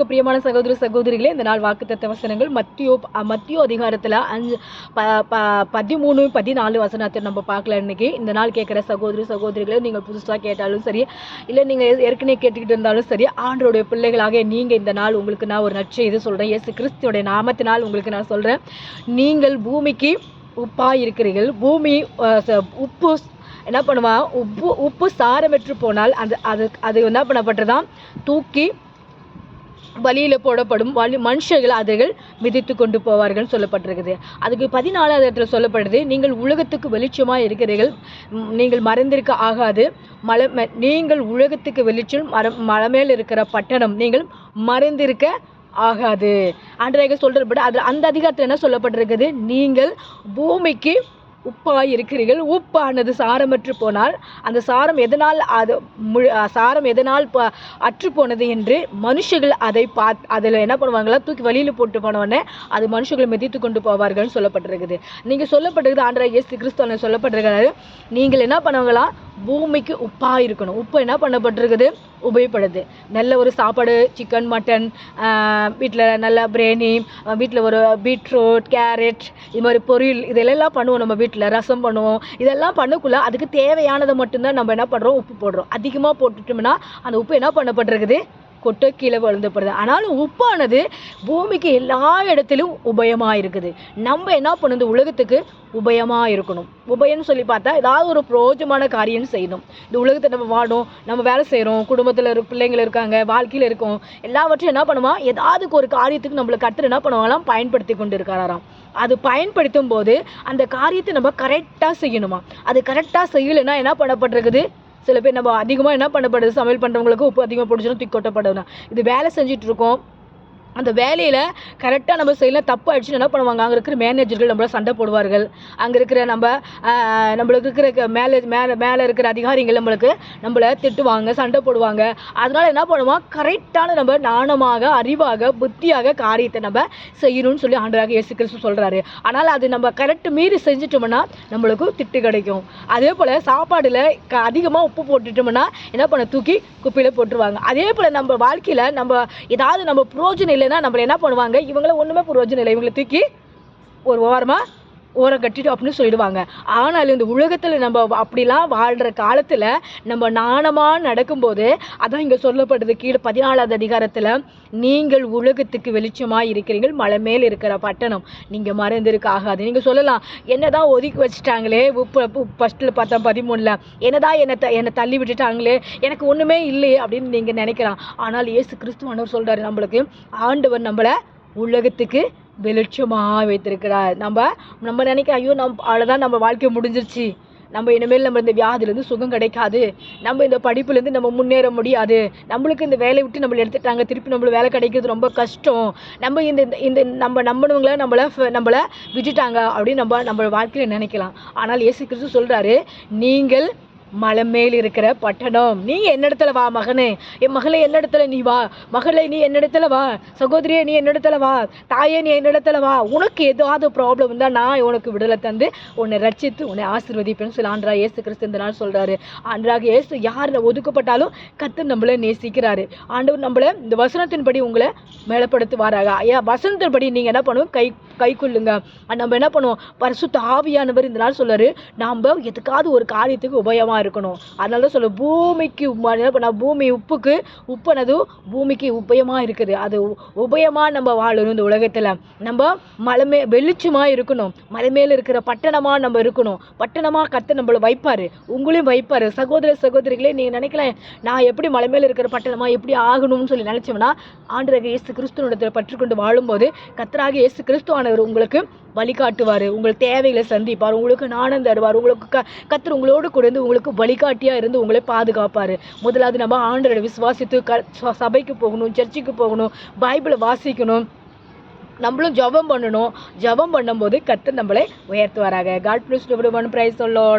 கிறிஸ்துவுக்கு பிரியமான சகோதர சகோதரிகளே, இந்த நாள் வாக்குத்தத்த வசனங்கள் மத்தியோ அதிகாரத்தில் 13, 14 வசனத்தை நம்ம பார்க்கல. இன்னைக்கு இந்த நாள் கேட்குற சகோதர சகோதரிகளே, நீங்கள் புதுசாக கேட்டாலும் சரி, இல்லை நீங்கள் ஏற்கனவே கேட்டுக்கிட்டு இருந்தாலும் சரி, ஆண்டவருடைய பிள்ளைகளாக நீங்கள் இந்த நாள் உங்களுக்கு நான் ஒரு நற்செய்தி சொல்கிறேன். இயேசு கிறிஸ்துவோடைய நாமத்தினால் உங்களுக்கு நான் சொல்கிறேன், நீங்கள் பூமிக்கு உப்பாக இருக்கிறீர்கள். பூமி உப்பு என்ன பண்ணுவான், உப்பு சாரமற்று போனால் அது என்ன பண்ணப்பட்டதான், தூக்கி வழியில் போடப்படும். மனுஷர்கள் அதைகள் மிதித்து கொண்டு போவார்கள் சொல்லப்பட்டிருக்குது. அதுக்கு 14வது இடத்துல சொல்லப்படுது, நீங்கள் உலகத்துக்கு வெளிச்சமாக இருக்கிறீர்கள், நீங்கள் மறைந்திருக்க ஆகாது. நீங்கள் உலகத்துக்கு வெளிச்சம், மலை மேல் இருக்கிற பட்டணம் நீங்கள் மறைந்திருக்க ஆகாது. ஆண்டவரே சொல்றபடி அந்த அதிகாரத்தில் என்ன சொல்லப்பட்டிருக்குது, நீங்கள் பூமிக்கு உப்பாய் இருக்கிறீர்கள். உப்பானது சாரமற்று போனால் அந்த சாரம் எதனால் அற்று போனது என்று மனுஷர்கள் அதை அதில் என்ன பண்ணுவாங்களா, தூக்கி வழியில் போட்டு போனவொடனே அது மனுஷர்கள் மிதித்து கொண்டு போவார்கள் சொல்லப்பட்டிருக்குது. நீங்கள் சொல்லப்பட்டிருக்குது, ஆண்டவராகிய இயேசு கிறிஸ்து சொல்லப்பட்டிருக்கிறாரு, நீங்கள் என்ன பண்ணுவாங்களா, பூமிக்கு உப்பாக இருக்கணும். உப்பு என்ன பண்ணப்பட்டிருக்குது, உபயோகப்படுது. நல்ல ஒரு சாப்பாடு, சிக்கன், மட்டன், வீட்டில் நல்ல பிரியாணி, வீட்டில் ஒரு பீட்ரூட், கேரட், இது மாதிரி பொரியல், இதெல்லாம் பண்ணுவோம். நம்ம வீட்டில் ரசம் பண்ணுவோம். இதெல்லாம் பண்ணக்குள்ள அதுக்கு தேவையானதை மட்டும்தான் நம்ம என்ன பண்ணுறோம், உப்பு போடுறோம். அதிகமாக போட்டுட்டோம்னா அந்த உப்பு என்ன பண்ணப்பட்டிருக்குது, கொட்டை கீழே விழுந்தப்படுது. ஆனாலும் உப்பானது பூமிக்கு எல்லா இடத்திலும் உபயமாக இருக்குது. நம்ம என்ன பண்ணுது, உலகத்துக்கு உபயமாக இருக்கணும். உபயம்னு சொல்லி பார்த்தா ஏதாவது ஒரு பிரயோஜனமான காரியம் செய்யணும். இந்த உலகத்தை நம்ம வாடும், நம்ம வேலை செய்கிறோம், குடும்பத்தில் பிள்ளைங்கள் இருக்காங்க, வாழ்க்கையில் இருக்கோம், எல்லாவற்றையும் என்ன பண்ணுவோம், ஏதாவது ஒரு காரியத்துக்கு நம்மளை கர்த்தர் என்ன பண்ணுவாங்களாம், பயன்படுத்தி கொண்டு இருக்காராம். அது பயன்படுத்தும் போது அந்த காரியத்தை நம்ம கரெக்டாக செய்யணுமா. அது கரெக்டாக செய்யலைன்னா என்ன பண்ணப்பட்டிருக்குது, சில பேர் நம்ம அதிகமாக என்ன பண்ணப்படுது, சமையல் பண்ணுறவங்களுக்கு உப்பு அதிகமாக பிடிச்சணும், தூக்கி கொட்டப்படுதுன்னா, இது வேலை செஞ்சுட்டு இருக்கோம், அந்த வேலையில் கரெக்டாக நம்ம செய்யலாம், தப்பு ஆயிடுச்சுன்னு என்ன பண்ணுவாங்க, அங்கே இருக்கிற மேனேஜர்கள் நம்மள சண்டை போடுவார்கள். அங்கே இருக்கிற நம்மளுக்கு இருக்கிற மேலே இருக்கிற அதிகாரிகள் நம்மளை திட்டுவாங்க, சண்டை போடுவாங்க. அதனால் என்ன பண்ணுவோம், கரெக்டான நம்ம நாணமாக, அறிவாக, புத்தியாக காரியத்தை நம்ம செய்யணும்னு சொல்லி ஆண்டவராகிய இயேசு கிறிஸ்து சொல்கிறாரு. ஆனால் அது நம்ம கரெக்டு மீறி செஞ்சிட்டோம்னா நம்மளுக்கு திட்டு கிடைக்கும். அதே போல் சாப்பாடில் அதிகமாக உப்பு போட்டுட்டோம்னா என்ன பண்ண, தூக்கி குப்பையில் போட்டுருவாங்க. அதே போல் நம்ம வாழ்க்கையில் நம்ம ஏதாவது நம்ம புரோஜனம் இல்லைன்னா நம்மளை என்ன பண்ணுவாங்க, இவங்கள ஒன்றுமே பிரயோஜனம் இல்லை, இவங்களை தூக்கி ஒரு ஓரம் கட்டிட்டு அப்படின்னு சொல்லிடுவாங்க. ஆனால் இந்த உலகத்தில் நம்ம அப்படிலாம் வாழ்கிற காலத்தில் நம்ம நாணமாக நடக்கும்போது, அதான் இங்கே சொல்லப்படுது கீழே 14வது அதிகாரத்தில், நீங்கள் உலகத்துக்கு வெளிச்சமாக இருக்கிறீர்கள், மலை மேல் இருக்கிற பட்டணம் நீங்கள் மறைந்திருக்க ஆகாது. நீங்கள் சொல்லலாம், என்னதான் ஒதுக்கி வச்சுட்டாங்களே, ஃபஸ்ட்டில் பார்த்தா 13ல் என்னதான் என்னை தள்ளி விட்டுட்டாங்களே, எனக்கு ஒன்றுமே இல்லையே அப்படின்னு நீங்கள் நினைக்கலாம். ஆனால் இயேசு கிறிஸ்துவானவர் சொல்கிறாரு, நம்மளுக்கு ஆண்டவர் நம்மளை உலகத்துக்கு வெளிச்சமாக வைத்திருக்கிறார். நம்ம நினைக்க, ஐயோ அவ்வளோதான், நம்ம வாழ்க்கை முடிஞ்சிருச்சு, நம்ம இனிமேல் நம்ம இந்த வியாதிலேருந்து சுகம் கிடைக்காது, நம்ம இந்த படிப்புலேருந்து நம்ம முன்னேற முடியாது, நம்மளுக்கு இந்த வேலையை விட்டு நம்மளை எடுத்துட்டாங்க, திருப்பி நம்மளுக்கு வேலை கிடைக்கிறது ரொம்ப கஷ்டம், நம்ம இந்த நம்ம நம்பினவங்கள நம்மளை விட்டுட்டாங்க அப்படின்னு நம்ம வாழ்க்கையில் நினைக்கலாம். ஆனால் இயேசு கிறிஸ்து சொல்கிறாரு, நீங்கள் மலை மேல் இருக்கிற பட்டணம், நீ என்னிடத்துல வா மகனே, என் மகளே என்னிடத்துல நீ வா, மகளே நீ என்னிடத்துல வா, சகோதரியே நீ என்னிடத்துல வா, தாயே நீ என்னிடத்துல வா, உனக்கு ஏதாவது ப்ராப்ளம் இருந்தால் நான் உனக்கு விடுதலை தந்து உன்னை ரட்சித்து உன்னை ஆசீர்வதிப்பேன்னு சொல்லி ஆண்டவராகிய இயேசு கிறிஸ்து இந்த நாள் சொல்கிறாரு. ஆண்டவராகிய இயேசு யார் ஒதுக்கப்பட்டாலும் கர்த்தர் நம்மளை நேசிக்கிறாரு. ஆண்டவர் நம்மளை இந்த வசனத்தின்படி உங்களை மேலப்படுத்துவாராக. ஐயா, வசனத்தின்படி நீங்கள் என்ன பண்ணுவோம், கை கொள்ளுங்க. நம்ம என்ன பண்ணுவோம், பரிசுத்த ஆவியானவர் இந்த நாள் சொல்றாரு, நாம் எதுக்காவது ஒரு காரியத்துக்கு உபயமாக இருக்கணும். அதனால தான் சொல்ல, பூமிக்கு பூமி உப்புனது பூமிக்கு உபயமாக இருக்குது. அது உபயமாக நம்ம வாழணும். இந்த உலகத்தில் நம்ம வெளிச்சமாக இருக்கணும், மலை மேல இருக்கிற பட்டணமாக நம்ம இருக்கணும். பட்டணமாக கர்த்தர் நம்மளை வைப்பார், உங்களையும் வைப்பார். சகோதர சகோதரிகளே, நீங்கள் நினைக்கலாம், நான் எப்படி மலை மேல இருக்கிற பட்டணமாக எப்படி ஆகணும்னு சொல்லி நினச்சோம்னா, ஆண்டவராகிய இயேசு கிறிஸ்துவிடத்தில் பற்றுக்கொண்டு வாழும்போது கர்த்தராகிய இயேசு கிறிஸ்துவானவர் உங்களுக்கு வழிகாட்டுவார், உங்கள் தேவைகளை சந்திப்பார், உங்களுக்கு ஞானம் தருவார், உங்களுக்கு கர்த்தர் உங்களோடு கூட இருந்து உங்களுக்கு வழிகாட்டியாக இருந்து உங்களை பாதுகாப்பார். முதலாவது நம்ம ஆண்டவரை விசுவாசித்து சபைக்கு போகணும், சர்ச்சுக்கு போகணும், பைபிளை வாசிக்கணும், நம்மளும் ஜெபம் பண்ணணும். ஜெபம் பண்ணும்போது கர்த்தர் நம்மளை உயர்த்துவாராக. God bless everyone. Praise the Lord.